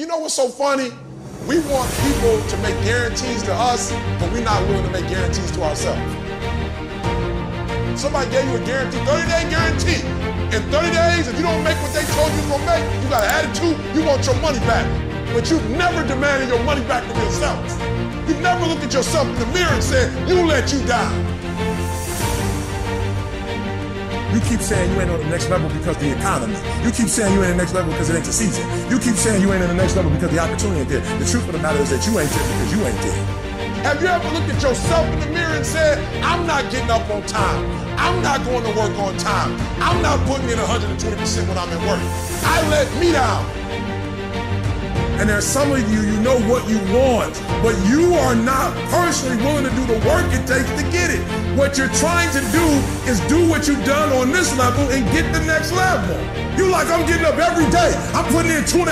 You know what's so funny? We want people to make guarantees to us, but we're not willing to make guarantees to ourselves. Somebody gave you a guarantee, 30-day guarantee. In 30 days, if you don't make what they told you you're gonna make, you got an attitude, you want your money back. But you've never demanded your money back from yourself. You've never looked at yourself in the mirror and said, you let you down. You keep saying you ain't on the next level because of the economy. You keep saying you ain't on the next level because it ain't the season. You keep saying you ain't on the next level because the opportunity ain't there. The truth of the matter is that you ain't there because you ain't there. Have you ever looked at yourself in the mirror and said, I'm not getting up on time. I'm not going to work on time. I'm not putting in 120% when I'm at work. I let me down. And there's some of you, you know what you want, but you are not personally willing to do the work it takes to get it. What you're trying to do is do what you've done on this level and get the next level. You're like, I'm getting up every day. I'm putting in 2.5.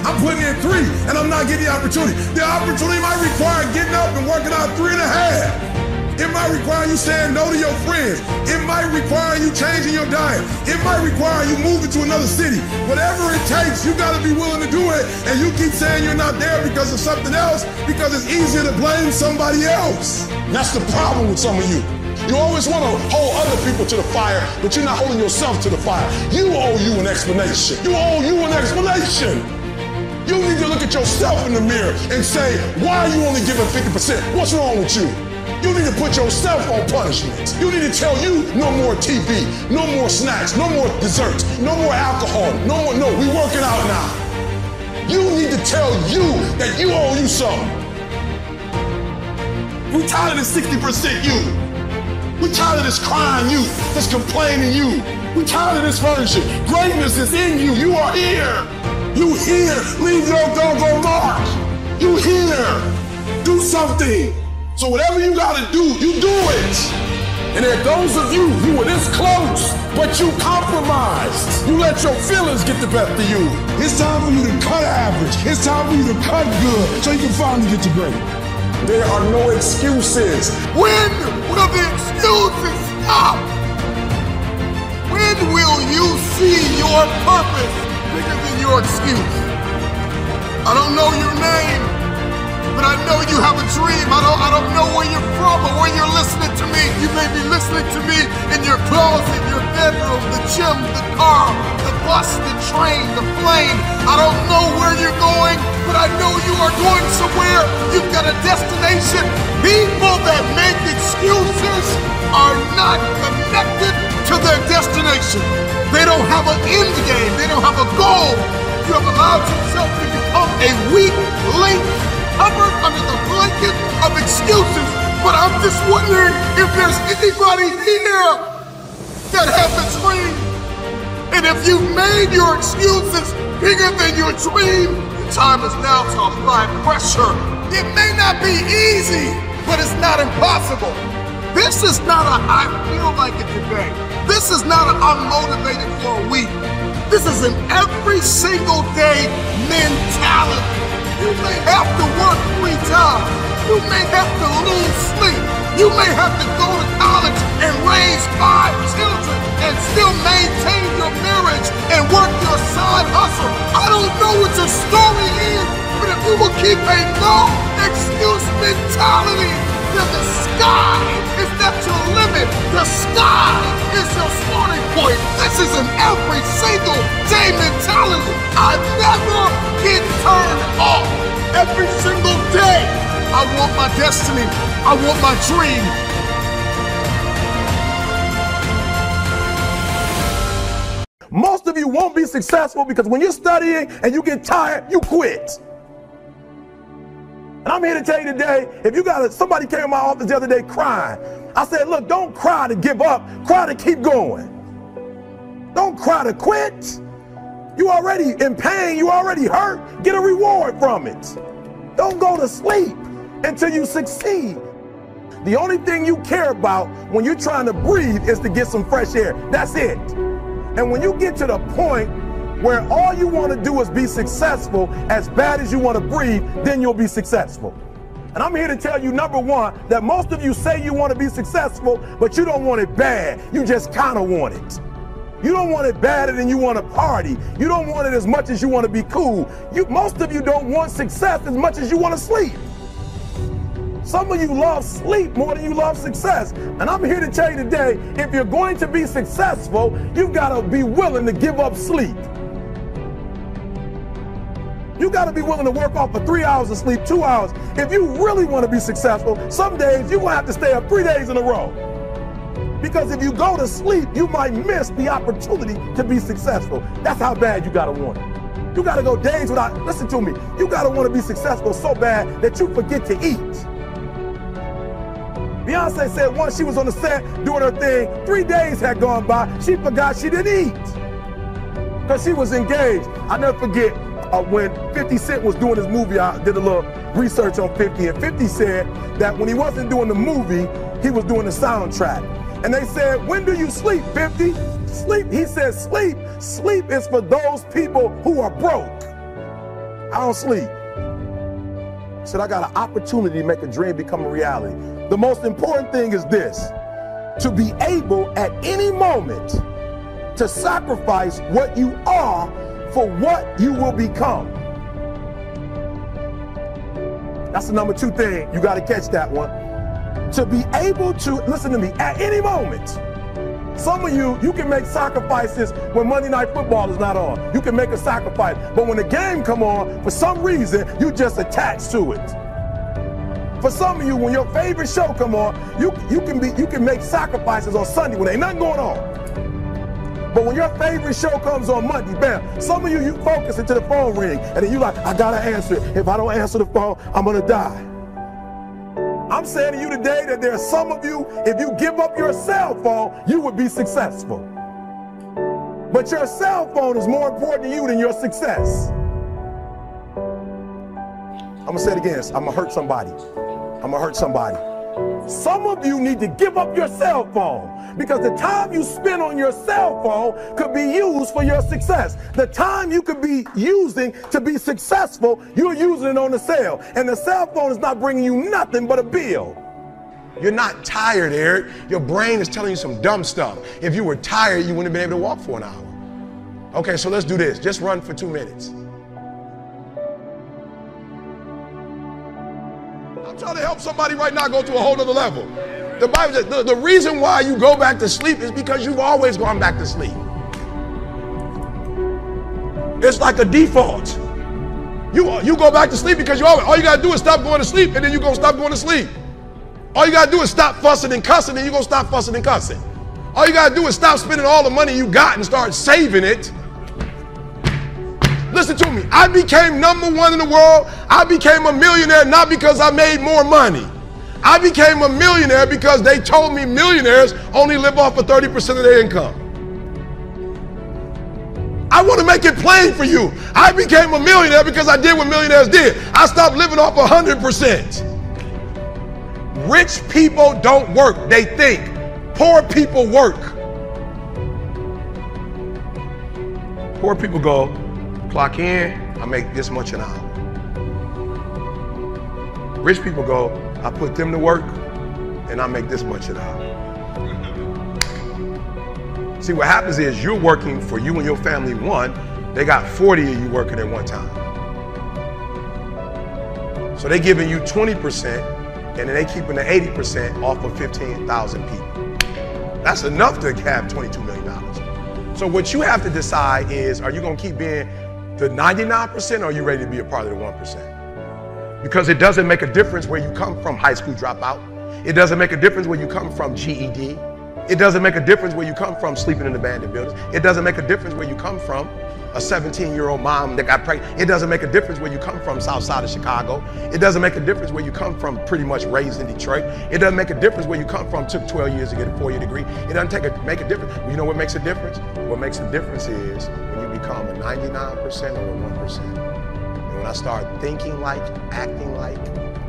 I'm putting in 3, and I'm not getting the opportunity. The opportunity might require getting up and working out 3.5. It might require you saying no to your friends. It might require you changing your diet. It might require you moving to another city. Whatever it takes, you gotta be willing to do it. And you keep saying you're not there because of something else, because it's easier to blame somebody else. That's the problem with some of you. You always want to hold other people to the fire, but you're not holding yourself to the fire. You owe you an explanation. You owe you an explanation. You need to look at yourself in the mirror and say, why are you only giving 50%? What's wrong with you? You need to put yourself on punishment. You need to tell you no more TV, no more snacks, no more desserts, no more alcohol, no, we working out now. You need to tell you that you owe you something. We tired of this 60% you. We tired of this crying you, this complaining you. We tired of this version. Greatness is in you. You are here. You here. Leave your doggone mark. You here. Do something. So whatever you gotta do, you do it. And there are those of you who were this close, but you compromised. You let your feelings get the best of you. It's time for you to cut average. It's time for you to cut good so you can finally get to great. There are no excuses. When will the excuses stop? When will you see your purpose bigger than your excuse? I don't know your name, but I know you have a dream. I don't know where you're from or where you're listening to me. You may be listening to me in your closet, your bedroom, the gym, the car, the bus, the train, the plane. I don't know where you're going, but I know you are going somewhere. You've got a destination. People that make excuses are not connected to their destination. They don't have an end game. They don't have a goal. You have allowed yourself to become a weak link covered under the blanket of excuses. But I'm just wondering if there's anybody here that has a dream. And if you've made your excuses bigger than your dream, the time is now to apply pressure. It may not be easy, but it's not impossible. This is not a I feel like it today. This is not a I'm motivated for a week. This is an every single day mentality. You may have to work 3 times. You may have to lose sleep. You may have to go to college and raise 5 children and still maintain your marriage and work your side hustle. I don't know what your story is, but if we will keep a no excuse mentality, then the sky is not your limit. The sky is your starting point. This is an every single day mentality. I never get turned off. Every single day, I want my destiny. I want my dream. Most of you won't be successful because when you're studying and you get tired, you quit. And I'm here to tell you today, if you got somebody came in my office the other day crying. I said, look, don't cry to give up, cry to keep going. Don't cry to quit. You already in pain, you already hurt, get a reward from it. Don't go to sleep until you succeed. The only thing you care about when you're trying to breathe is to get some fresh air. That's it. And when you get to the point where all you want to do is be successful as bad as you want to breathe, then you'll be successful. And I'm here to tell you, number one, that most of you say you want to be successful, but you don't want it bad. You just kind of want it. You don't want it badder than you want to party. You don't want it as much as you want to be cool. Most of you don't want success as much as you want to sleep. Some of you love sleep more than you love success. And I'm here to tell you today, if you're going to be successful, you've got to be willing to give up sleep. You got to be willing to work off for 3 hours of sleep, 2 hours. If you really want to be successful, some days you're going to have to stay up 3 days in a row. Because if you go to sleep, you might miss the opportunity to be successful. That's how bad you got to want it. You got to go days without, listen to me, you got to want to be successful so bad that you forget to eat. Beyonce said once she was on the set doing her thing, 3 days had gone by, she forgot she didn't eat because she was engaged. I never forget when 50 Cent was doing his movie, I did a little research on 50, and 50 said that when he wasn't doing the movie, he was doing the soundtrack. And they said, when do you sleep, 50? Sleep, he said, sleep is for those people who are broke. I don't sleep. He said, I got an opportunity to make a dream become a reality. The most important thing is this, to be able at any moment to sacrifice what you are for what you will become. That's the number 2 thing. You got to catch that one. To be able to, listen to me, at any moment. Some of you can make sacrifices when Monday Night Football is not on. You can make a sacrifice. But when the game come on, for some reason, you just attached to it. For some of you, when your favorite show come on, you can make sacrifices on Sunday when ain't nothing going on. But when your favorite show comes on Monday, bam, some of you focus until the phone ring, and then you like, I gotta answer it. If I don't answer the phone, I'm gonna die. I'm saying to you today that there are some of you, if you give up your cell phone, you would be successful. But your cell phone is more important to you than your success. I'm gonna say it again, I'm gonna hurt somebody. I'm gonna hurt somebody. Some of you need to give up your cell phone because the time you spend on your cell phone could be used for your success. The time you could be using to be successful, you're using it on the cell. And the cell phone is not bringing you nothing but a bill. You're not tired, Eric. Your brain is telling you some dumb stuff. If you were tired, you wouldn't have been able to walk for an hour. Okay, so let's do this. Just run for 2 minutes. I'm trying to help somebody right now go to a whole other level. The Bible says the reason why you go back to sleep is because you've always gone back to sleep. It's like a default. You go back to sleep because all you gotta do is stop going to sleep, and then you're gonna stop going to sleep. All you gotta do is stop fussing and cussing, and you're gonna stop fussing and cussing. All you gotta do is stop spending all the money you got and start saving it. Listen to me, I became #1 in the world. I became a millionaire not because I made more money. I became a millionaire because they told me millionaires only live off of 30% of their income. I want to make it plain for you. I became a millionaire because I did what millionaires did. I stopped living off 100%. Rich people don't work, they think. Poor people work. Poor people go, clock in, I make this much an hour. Rich people go, I put them to work and I make this much an hour. See, what happens is you're working for you and your family one, they got 40 of you working at one time. So they're giving you 20% and then they keeping the 80% off of 15,000 people. That's enough to have $22 million. So what you have to decide is, are you gonna keep being the 99% or are you ready to be a part of the 1%? Because it doesn't make a difference where you come from, high school dropout. It doesn't make a difference where you come from, GED. It doesn't make a difference where you come from, sleeping in abandoned buildings. It doesn't make a difference where you come from, a 17-year-old mom that got pregnant. It doesn't make a difference where you come from, south side of Chicago. It doesn't make a difference where you come from, pretty much raised in Detroit. It doesn't make a difference where you come from, took 12 years to get a 4-year degree. It doesn't make a difference. You know what makes a difference? What makes a difference is when you become a 99% or a 1%. And when I start thinking like, acting like,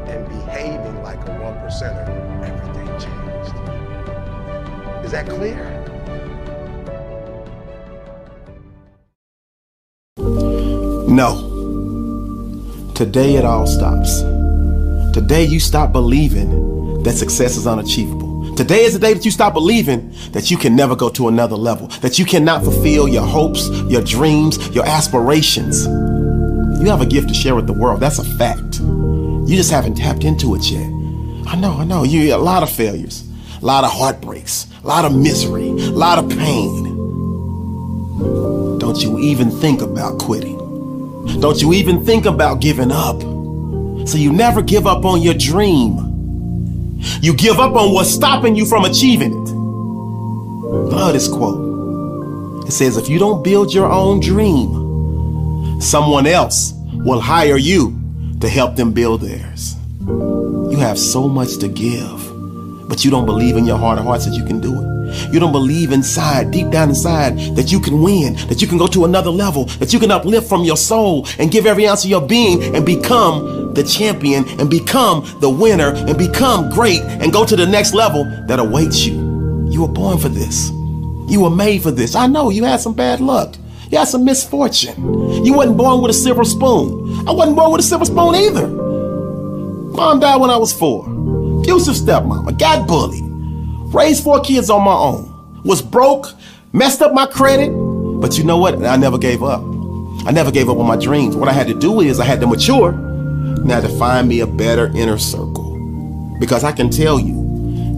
and behaving like a 1%er, everything changed. Is that clear? No. Today it all stops. Today you stop believing that success is unachievable. Today is the day that you stop believing that you can never go to another level, that you cannot fulfill your hopes, your dreams, your aspirations. You have a gift to share with the world. That's a fact. You just haven't tapped into it yet. I know. You a lot of failures, a lot of heartbreaks, a lot of misery, a lot of pain. Don't you even think about quitting. Don't you even think about giving up. So you never give up on your dream. You give up on what's stopping you from achieving it. Love this quote. It says, if you don't build your own dream, someone else will hire you to help them build theirs. You have so much to give, but you don't believe in your heart of hearts that you can do it. You don't believe inside, deep down inside, that you can win, that you can go to another level, that you can uplift from your soul and give every ounce of your being and become the champion and become the winner and become great and go to the next level that awaits you. You were born for this. You were made for this. I know you had some bad luck. You had some misfortune. You wasn't born with a silver spoon. I wasn't born with a silver spoon either. Mom died when I was 4. Abusive stepmama, got bullied. Raised 4 kids on my own. Was broke, messed up my credit. But you know what? I never gave up. I never gave up on my dreams. What I had to do is I had to mature. Now to find me a better inner circle. Because I can tell you,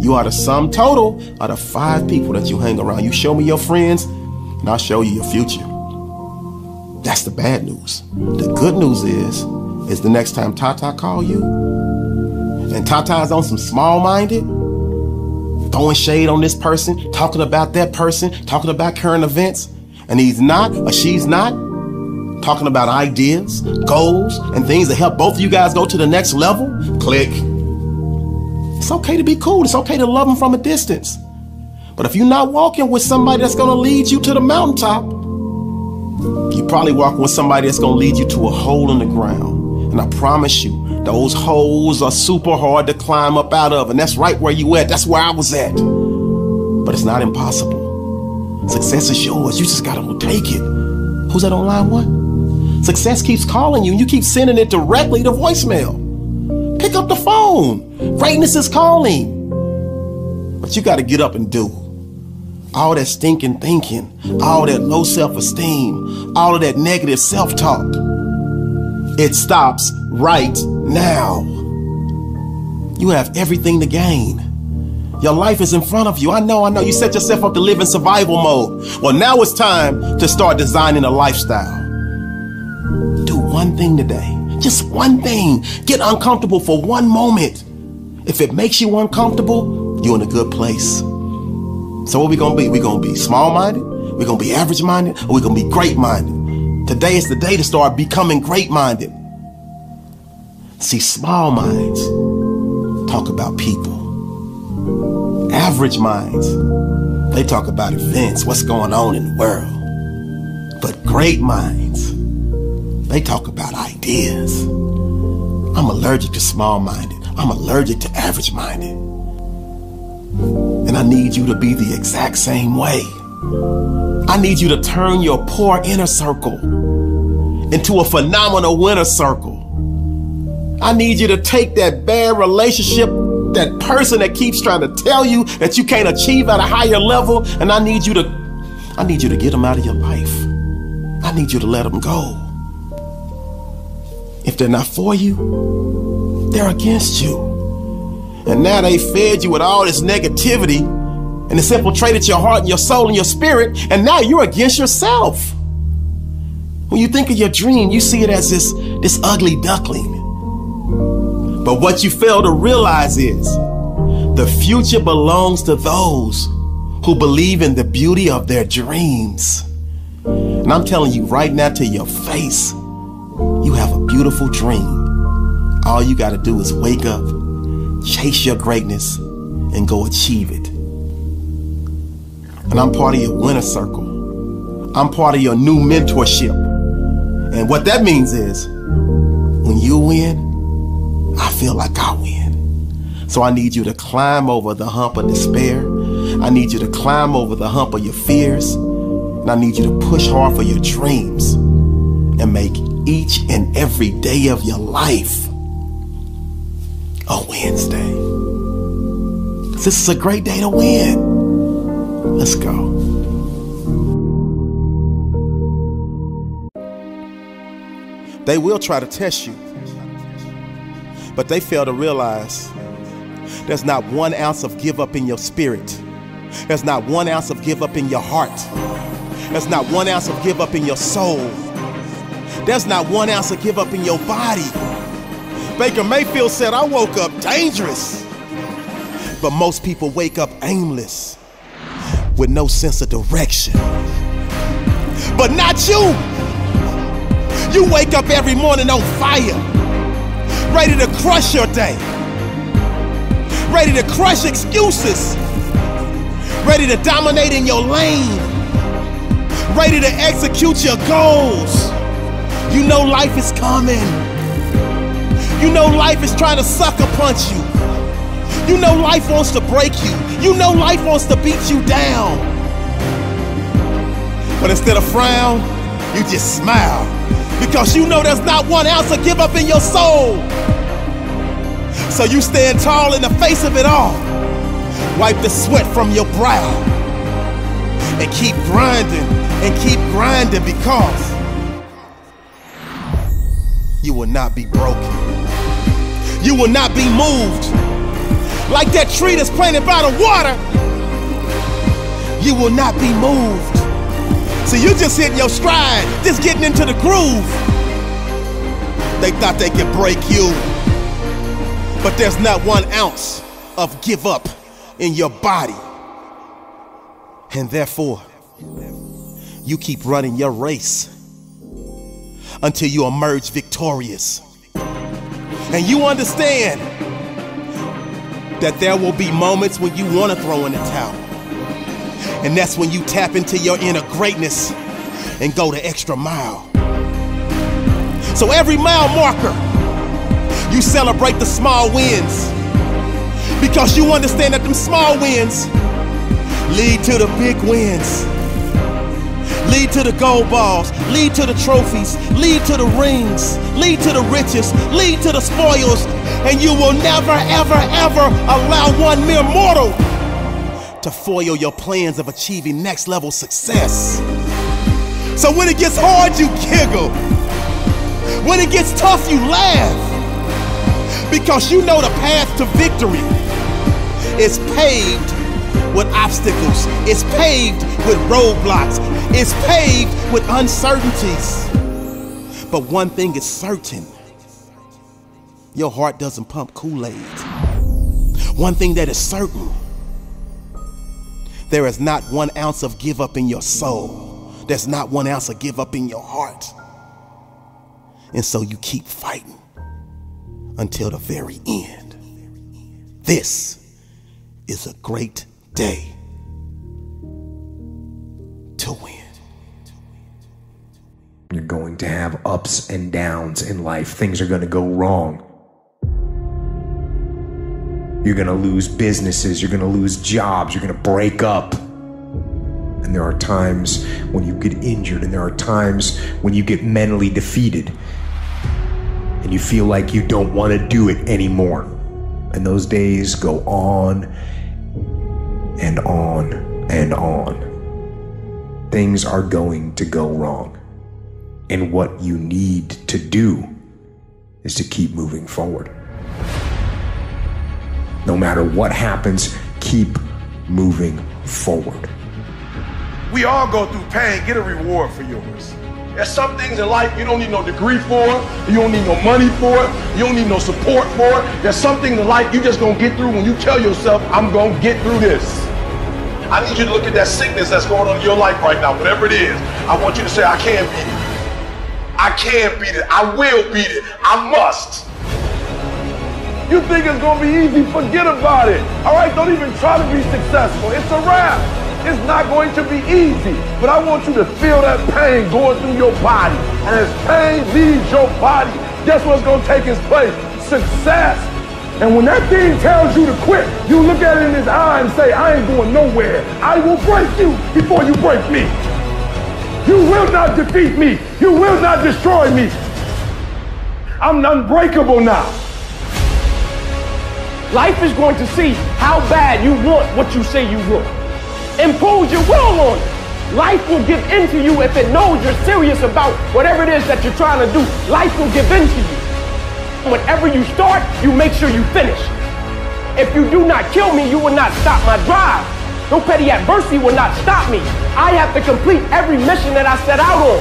you are the sum total of the 5 people that you hang around. You show me your friends, and I'll show you your future. That's the bad news. The good news is the next time Tata call you, and Tata's on some small-minded, throwing shade on this person, talking about that person, talking about current events, and he's not or she's not talking about ideas, goals, and things that help both of you guys go to the next level, click. It's okay to be cool. It's okay to love them from a distance. But if you're not walking with somebody that's going to lead you to the mountaintop, you're probably walking with somebody that's going to lead you to a hole in the ground. And I promise you, those holes are super hard to climb up out of. And that's right where you at. That's where I was at. But it's not impossible. Success is yours. You just got to take it. Who's that on line 1? Success keeps calling you and you keep sending it directly to voicemail. Pick up the phone. Greatness is calling. But you got to get up and do. All that stinking thinking, all that low self-esteem, all of that negative self-talk, it stops right now. You have everything to gain. Your life is in front of you. I know. You set yourself up to live in survival mode. Well, now it's time to start designing a lifestyle. Do one thing today. Just one thing. Get uncomfortable for one moment. If it makes you uncomfortable, you're in a good place. So what we gonna be? We gonna be small-minded? We gonna be average-minded? Or we gonna be great-minded? Today is the day to start becoming great-minded. See, small minds talk about people. Average minds, they talk about events, what's going on in the world. But great minds, they talk about ideas. I'm allergic to small-minded. I'm allergic to average-minded. And I need you to be the exact same way. I need you to turn your poor inner circle into a phenomenal winner circle. I need you to take that bad relationship, that person that keeps trying to tell you that you can't achieve at a higher level, and I need you to get them out of your life. I need you to let them go. If they're not for you, they're against you. And now they fed you with all this negativity and it's infiltrated your heart and your soul and your spirit, and now you're against yourself. When you think of your dream, you see it as this ugly duckling. But what you fail to realize is the future belongs to those who believe in the beauty of their dreams. And I'm telling you right now to your face, you have a beautiful dream. All you got to do is wake up, chase your greatness, and go achieve it. And I'm part of your winner circle. I'm part of your new mentorship. And what that means is when you win, I feel like I win. So I need you to climb over the hump of despair. I need you to climb over the hump of your fears. And I need you to push hard for your dreams and make each and every day of your life a Wednesday. This is a great day to win. Let's go. They will try to test you, but they fail to realize there's not 1 ounce of give up in your spirit. There's not 1 ounce of give up in your heart. There's not 1 ounce of give up in your soul. There's not 1 ounce of give up in your body. Baker Mayfield said, I woke up dangerous. But most people wake up aimless with no sense of direction. But not you. You wake up every morning on fire, ready to crush your day, ready to crush excuses, ready to dominate in your lane, ready to execute your goals. You know life is coming. You know life is trying to sucker punch you. You know life wants to break you. You know life wants to beat you down. But instead of frown, you just smile, because you know there's not 1 ounce of give up in your soul. So you stand tall in the face of it all. Wipe the sweat from your brow and keep grinding because you will not be broken. You will not be moved. Like that tree that's planted by the water, you will not be moved. So you just hitting your stride, just getting into the groove. They thought they could break you, but there's not 1 ounce of give up in your body. And therefore, you keep running your race until you emerge victorious. And you understand that there will be moments when you want to throw in the towel. And that's when you tap into your inner greatness and go the extra mile. So every mile marker, you celebrate the small wins, because you understand that them small wins lead to the big wins, lead to the gold balls, lead to the trophies, lead to the rings, lead to the riches, lead to the spoils, and you will never, ever, ever allow one mere mortal to foil your plans of achieving next level success. So when it gets hard, you giggle. When it gets tough, you laugh, because you know the path to victory is paved with obstacles. It's paved with roadblocks. It's paved with uncertainties. But one thing is certain: your heart doesn't pump Kool-Aid. One thing that is certain: there is not 1 ounce of give up in your soul. There's not 1 ounce of give up in your heart. And so you keep fighting until the very end. This is a great day to win. You're going to have ups and downs in life. Things are going to go wrong. You're going to lose businesses. You're going to lose jobs. You're going to break up. And there are times when you get injured, and there are times when you get mentally defeated and you feel like you don't want to do it anymore. And those days go on and on and on. Things are going to go wrong. And what you need to do is to keep moving forward. No matter what happens, keep moving forward. We all go through pain. Get a reward for yours. There's some things in life you don't need no degree for, you don't need no money for it, you don't need no support for it. There's some things in life you just gonna get through when you tell yourself, I'm gonna get through this. I need you to look at that sickness that's going on in your life right now, whatever it is. I want you to say, I can beat it. I can beat it. I will beat it. I must. You think it's gonna be easy? Forget about it. All right, don't even try to be successful. It's a wrap. It's not going to be easy, but I want you to feel that pain going through your body. And as pain leaves your body, guess what's going to take its place? Success. And when that thing tells you to quit, you look at it in his eye and say, I ain't going nowhere. I will break you before you break me. You will not defeat me. You will not destroy me. I'm unbreakable now. Life is going to see how bad you want what you say you want. Impose your will on it. Life will give in to you if it knows you're serious about whatever it is that you're trying to do. Life will give in to you. Whenever you start, you make sure you finish. If you do not kill me, you will not stop my drive. No petty adversity will not stop me. I have to complete every mission that I set out on.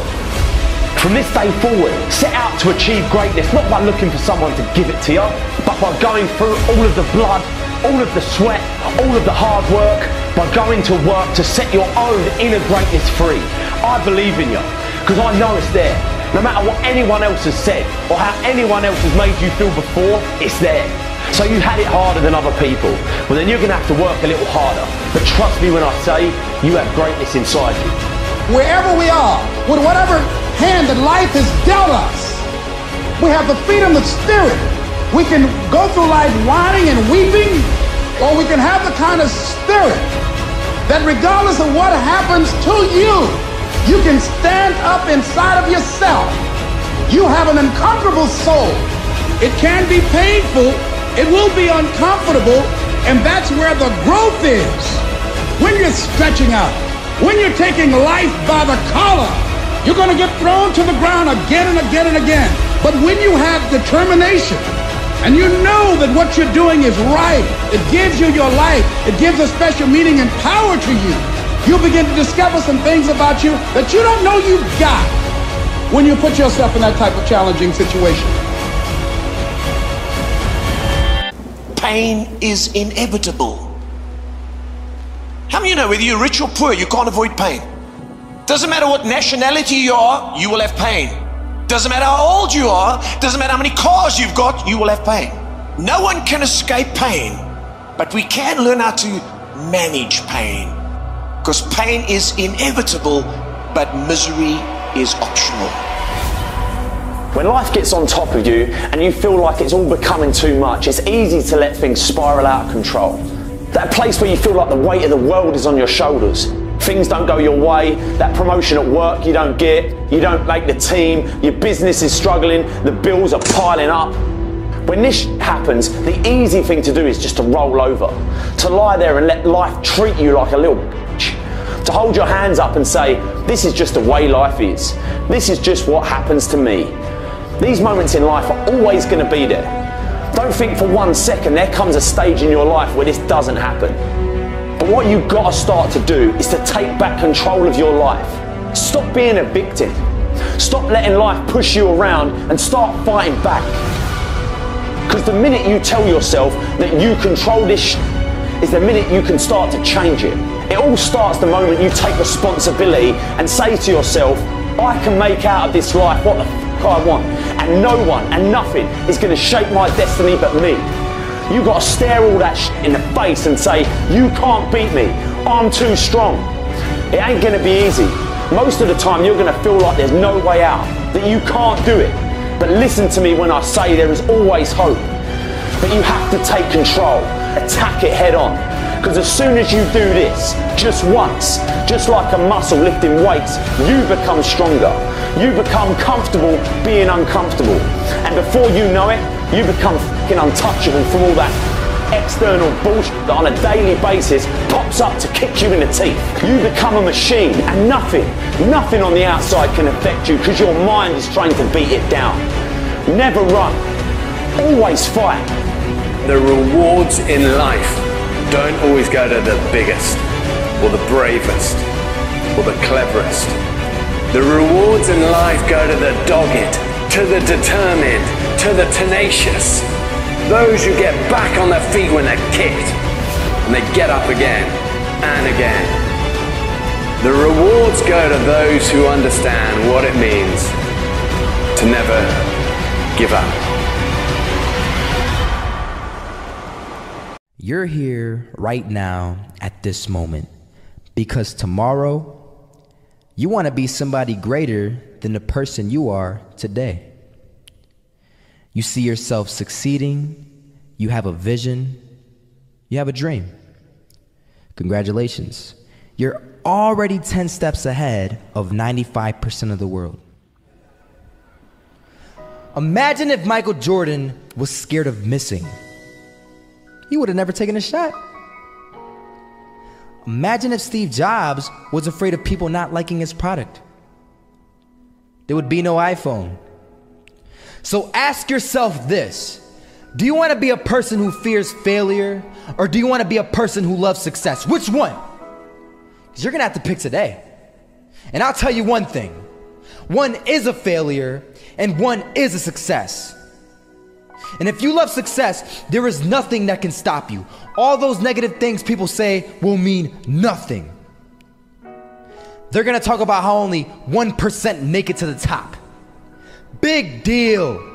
From this day forward, set out to achieve greatness, not by looking for someone to give it to you, but by going through all of the blood, all of the sweat, all of the hard work, by going to work to set your own inner greatness free. I believe in you, because I know it's there. No matter what anyone else has said, or how anyone else has made you feel before, it's there. So you had it harder than other people, well then you're going to have to work a little harder. But trust me when I say, you have greatness inside you. Wherever we are, with whatever hand that life has dealt us, we have the freedom of spirit. We can go through life whining and weeping, or we can have the kind of spirit that regardless of what happens to you, you can stand up inside of yourself. You have an uncomfortable soul. It can be painful, it will be uncomfortable, and that's where the growth is. When you're stretching out, when you're taking life by the collar, you're going to get thrown to the ground again and again and again. But when you have determination, and you know that what you're doing is right, it gives you your life, it gives a special meaning and power to you, you'll begin to discover some things about you that you don't know you've got when you put yourself in that type of challenging situation. Pain is inevitable. How many of you know whether you're rich or poor, you can't avoid pain? Doesn't matter what nationality you are, you will have pain. Doesn't matter how old you are, doesn't matter how many cars you've got, you will have pain. No one can escape pain, but we can learn how to manage pain. Because pain is inevitable, but misery is optional. When life gets on top of you and you feel like it's all becoming too much, it's easy to let things spiral out of control. That place where you feel like the weight of the world is on your shoulders. Things don't go your way, that promotion at work you don't get, you don't make the team, your business is struggling, the bills are piling up. When this happens, the easy thing to do is just to roll over, to lie there and let life treat you like a little bitch, to hold your hands up and say, this is just the way life is, this is just what happens to me. These moments in life are always going to be there. Don't think for 1 second there comes a stage in your life where this doesn't happen. But what you've got to start to do is to take back control of your life. Stop being a victim. Stop letting life push you around and start fighting back. Because the minute you tell yourself that you control this is the minute you can start to change it. It all starts the moment you take responsibility and say to yourself, I can make out of this life what the f*** I want, and no one and nothing is going to shape my destiny but me. You've got to stare all that shit in the face and say, you can't beat me, I'm too strong. It ain't going to be easy. Most of the time you're going to feel like there's no way out, that you can't do it. But listen to me when I say there is always hope. But you have to take control, attack it head on. Because as soon as you do this, just once, just like a muscle lifting weights, you become stronger. You become comfortable being uncomfortable. And before you know it, you become fucking untouchable from all that external bullshit that on a daily basis pops up to kick you in the teeth. You become a machine and nothing on the outside can affect you because your mind is trying to beat it down. Never run. Always fight. The rewards in life don't always go to the biggest or the bravest or the cleverest. The rewards in life go to the dogged, to the determined, to the tenacious. Those who get back on their feet when they're kicked and they get up again and again. The rewards go to those who understand what it means to never give up. You're here right now at this moment because tomorrow you want to be somebody greater than the person you are today. You see yourself succeeding, you have a vision, you have a dream. Congratulations. You're already 10 steps ahead of 95% of the world. Imagine if Michael Jordan was scared of missing. he would have never taken a shot. Imagine if Steve Jobs was afraid of people not liking his product. There would be no iPhone. So ask yourself this. Do you want to be a person who fears failure, or do you want to be a person who loves success? Which one? Because you're going to have to pick today. And I'll tell you one thing. One is a failure, and one is a success. And if you love success, there is nothing that can stop you. All those negative things people say will mean nothing. They're going to talk about how only 1% make it to the top. Big deal.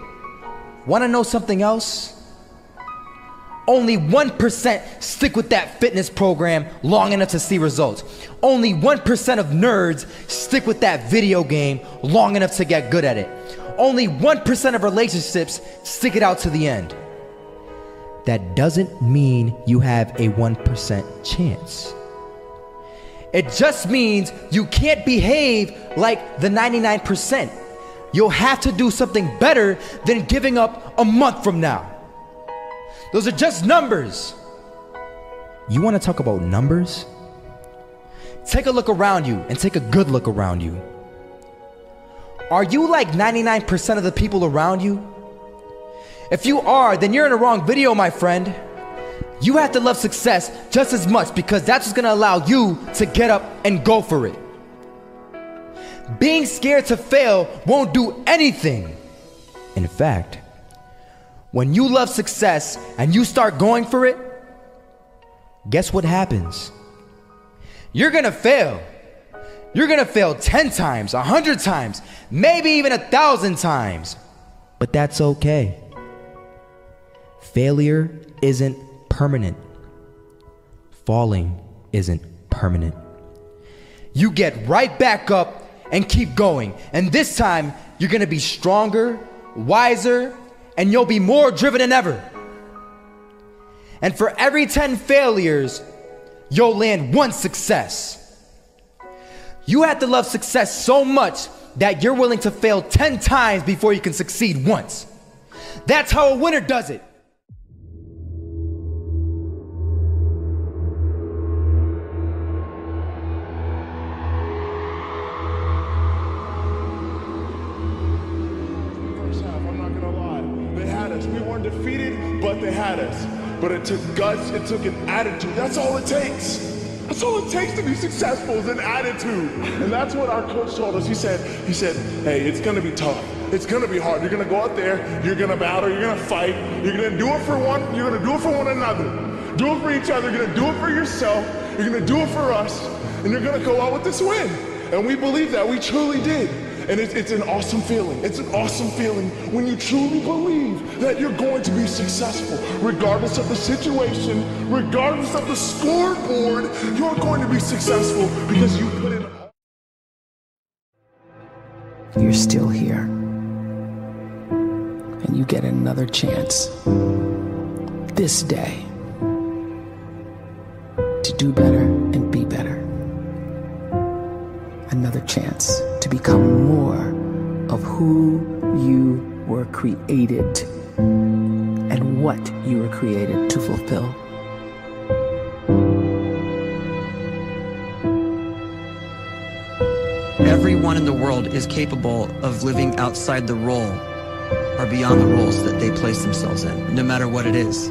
Want to know something else? Only 1% stick with that fitness program long enough to see results. Only 1% of nerds stick with that video game long enough to get good at it. Only 1% of relationships stick it out to the end. That doesn't mean you have a 1% chance. It just means you can't behave like the 99%. You'll have to do something better than giving up a month from now. Those are just numbers. You want to talk about numbers? Take a look around you and take a good look around you. Are you like 99% of the people around you? If you are, then you're in the wrong video, my friend. You have to love success just as much, because that's what's going to allow you to get up and go for it. Being scared to fail won't do anything. In fact, when you love success and you start going for it, guess what happens? You're gonna fail. You're gonna fail 10 times, 100 times, maybe even 1,000 times. But that's okay. Failure isn't permanent. Falling isn't permanent. You get right back up and keep going. And this time, you're gonna be stronger, wiser, and you'll be more driven than ever. And for every 10 failures, you'll land 1 success. You have to love success so much that you're willing to fail 10 times before you can succeed once. That's how a winner does it. But they had us. But it took guts, it took an attitude. That's all it takes. That's all it takes to be successful, is an attitude. And that's what our coach told us. He said, hey, it's gonna be tough. It's gonna be hard. You're gonna go out there, you're gonna battle, you're gonna fight, you're gonna do it for one, you're gonna do it for one another. Do it for each other, you're gonna do it for yourself, you're gonna do it for us, and you're gonna go out with this win. And we believe that, we truly did. And it's an awesome feeling. It's an awesome feeling when you truly believe that you're going to be successful. Regardless of the situation, regardless of the scoreboard, you're going to be successful because you put in. You're still here. And you get another chance this day to do better and be better. Another chance to become more of who you were created and what you were created to fulfill. Everyone in the world is capable of living outside the role or beyond the roles that they place themselves in, no matter what it is.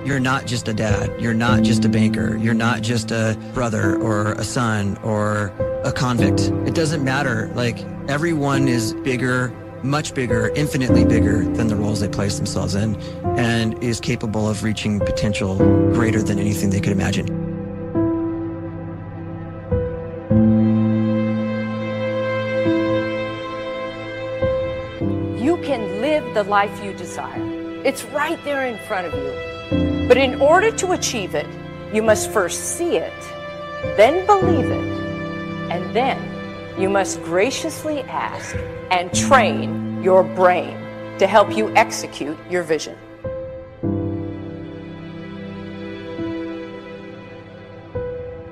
You're not just a dad, you're not just a banker, you're not just a brother or a son or a convict. It doesn't matter. Like, everyone is bigger, much bigger, infinitely bigger than the roles they place themselves in, and is capable of reaching potential greater than anything they could imagine. You can live the life you desire. It's right there in front of you. But in order to achieve it, you must first see it, then believe it, and then you must graciously ask and train your brain to help you execute your vision.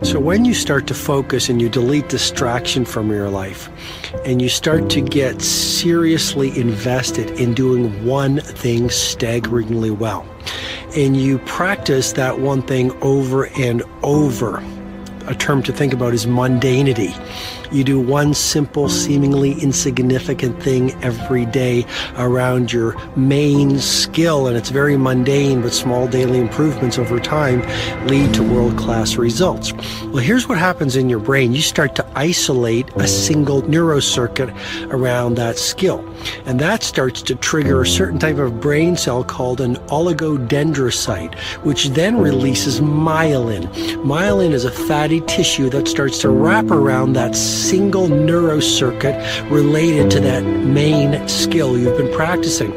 So when you start to focus and you delete distraction from your life, and you start to get seriously invested in doing one thing staggeringly well, and you practice that one thing over and over. A term to think about is mundanity. You do one simple, seemingly insignificant thing every day around your main skill, and it's very mundane, but small daily improvements over time lead to world-class results. Well, here's what happens in your brain. You start to isolate a single neurocircuit around that skill, and that starts to trigger a certain type of brain cell called an oligodendrocyte, which then releases myelin. Myelin is a fatty tissue that starts to wrap around that single neurocircuit related to that main skill you've been practicing.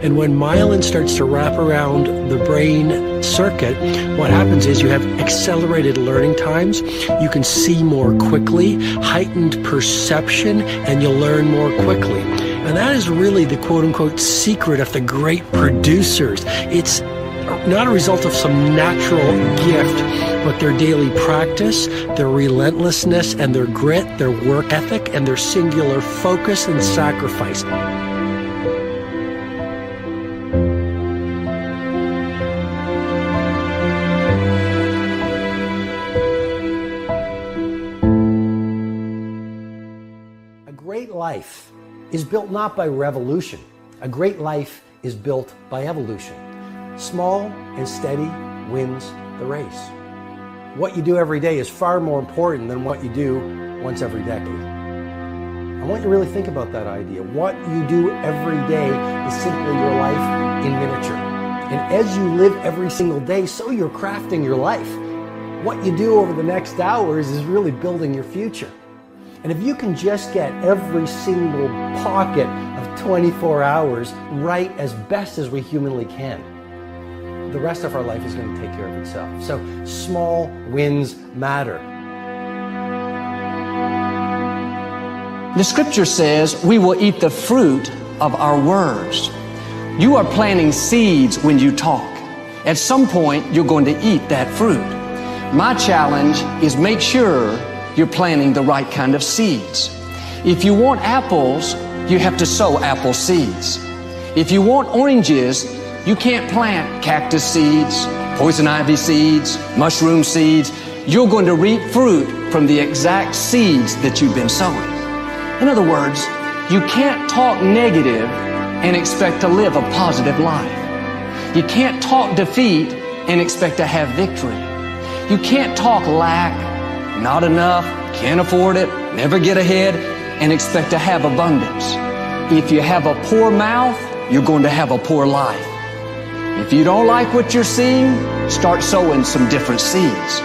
And when myelin starts to wrap around the brain circuit, what happens is you have accelerated learning times, you can see more quickly, heightened perception, and you'll learn more quickly. And that is really the quote-unquote secret of the great producers. It's not a result of some natural gift, but their daily practice, their relentlessness and their grit, their work ethic, and their singular focus and sacrifice. A great life is built not by revolution. A great life is built by evolution. Small and steady wins the race. What you do every day is far more important than what you do once every decade. I want you to really think about that idea. What you do every day is simply your life in miniature. And as you live every single day, so you're crafting your life. What you do over the next hours is really building your future. And if you can just get every single pocket of 24 hours right as best as we humanly can, the rest of our life is going to take care of itself. So small wins matter. The scripture says we will eat the fruit of our words. You are planting seeds when you talk. At some point, you're going to eat that fruit. My challenge is make sure you're planting the right kind of seeds. If you want apples, you have to sow apple seeds. If you want oranges, you can't plant cactus seeds, poison ivy seeds, mushroom seeds. You're going to reap fruit from the exact seeds that you've been sowing. In other words, you can't talk negative and expect to live a positive life. You can't talk defeat and expect to have victory. You can't talk lack, not enough, can't afford it, never get ahead, and expect to have abundance. If you have a poor mouth, you're going to have a poor life. If you don't like what you're seeing, start sowing some different seeds.